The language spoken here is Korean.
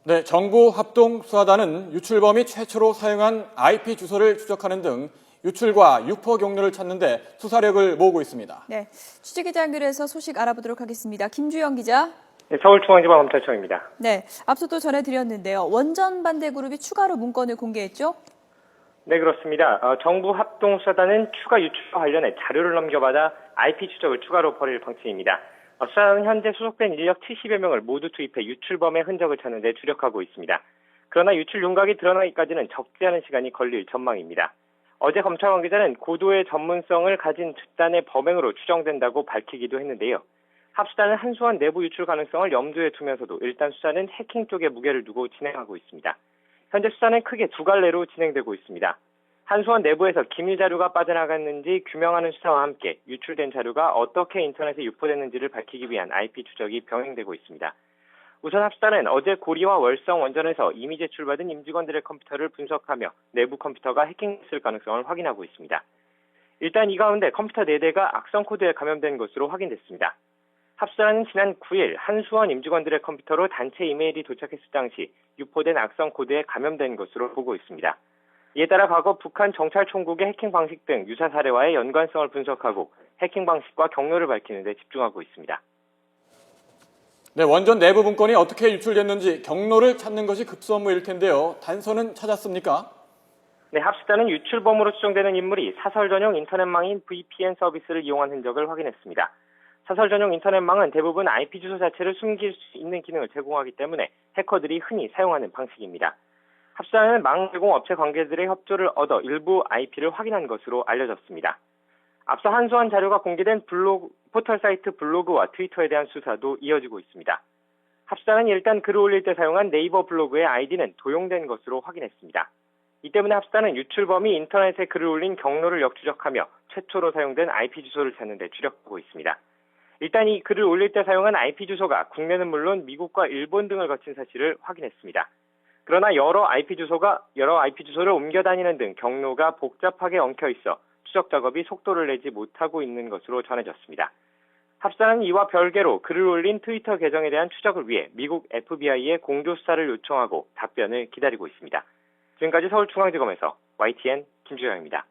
네, 정부 합동수사단은 유출범이 최초로 사용한 IP 주소를 추적하는 등 유출과 유포 경로를 찾는 데 수사력을 모으고 있습니다. 네, 취재기자 연결해서 소식 알아보도록 하겠습니다. 김주영 기자. 네, 서울중앙지방검찰청입니다. 네, 앞서도 전해드렸는데요. 원전 반대 그룹이 추가로 문건을 공개했죠? 네, 그렇습니다. 정부 합동수사단은 추가 유출과 관련해 자료를 넘겨받아 IP 추적을 추가로 벌일 방침입니다. 수사단은 현재 소속된 인력 70여 명을 모두 투입해 유출범의 흔적을 찾는 데 주력하고 있습니다. 그러나 유출 윤곽이 드러나기까지는 적지 않은 시간이 걸릴 전망입니다. 어제 검찰 관계자는 고도의 전문성을 가진 집단의 범행으로 추정된다고 밝히기도 했는데요. 합수단은 한수원 내부 유출 가능성을 염두에 두면서도 일단 수사는 해킹 쪽에 무게를 두고 진행하고 있습니다. 현재 수사는 크게 두 갈래로 진행되고 있습니다. 한수원 내부에서 기밀 자료가 빠져나갔는지 규명하는 수사와 함께 유출된 자료가 어떻게 인터넷에 유포됐는지를 밝히기 위한 IP 추적이 병행되고 있습니다. 우선 합수단은 어제 고리와 월성 원전에서 이미 제출받은 임직원들의 컴퓨터를 분석하며 내부 컴퓨터가 해킹됐을 가능성을 확인하고 있습니다. 일단 이 가운데 컴퓨터 4대가 악성 코드에 감염된 것으로 확인됐습니다. 합수단은 지난 9일 한수원 임직원들의 컴퓨터로 단체 이메일이 도착했을 당시 유포된 악성 코드에 감염된 것으로 보고 있습니다. 이에 따라 과거 북한 정찰총국의 해킹 방식 등 유사 사례와의 연관성을 분석하고 해킹 방식과 경로를 밝히는 데 집중하고 있습니다. 네, 원전 내부 문건이 어떻게 유출됐는지 경로를 찾는 것이 급선무일 텐데요. 단서는 찾았습니까? 네, 합수단은 유출범으로 추정되는 인물이 사설 전용 인터넷망인 VPN 서비스를 이용한 흔적을 확인했습니다. 사설 전용 인터넷망은 대부분 IP 주소 자체를 숨길 수 있는 기능을 제공하기 때문에 해커들이 흔히 사용하는 방식입니다. 합수단은 망 제공 업체 관계들의 협조를 얻어 일부 IP를 확인한 것으로 알려졌습니다. 앞서 한수원 자료가 공개된 포털 사이트 블로그와 트위터에 대한 수사도 이어지고 있습니다. 합수단은 일단 글을 올릴 때 사용한 네이버 블로그의 아이디는 도용된 것으로 확인했습니다. 이 때문에 합수단은 유출범이 인터넷에 글을 올린 경로를 역추적하며 최초로 사용된 IP 주소를 찾는 데 주력하고 있습니다. 일단 이 글을 올릴 때 사용한 IP 주소가 국내는 물론 미국과 일본 등을 거친 사실을 확인했습니다. 그러나 여러 IP 주소를 옮겨 다니는 등 경로가 복잡하게 엉켜 있어 추적 작업이 속도를 내지 못하고 있는 것으로 전해졌습니다. 합수단은 이와 별개로 글을 올린 트위터 계정에 대한 추적을 위해 미국 FBI에 공조 수사를 요청하고 답변을 기다리고 있습니다. 지금까지 서울중앙지검에서 YTN 김주영입니다.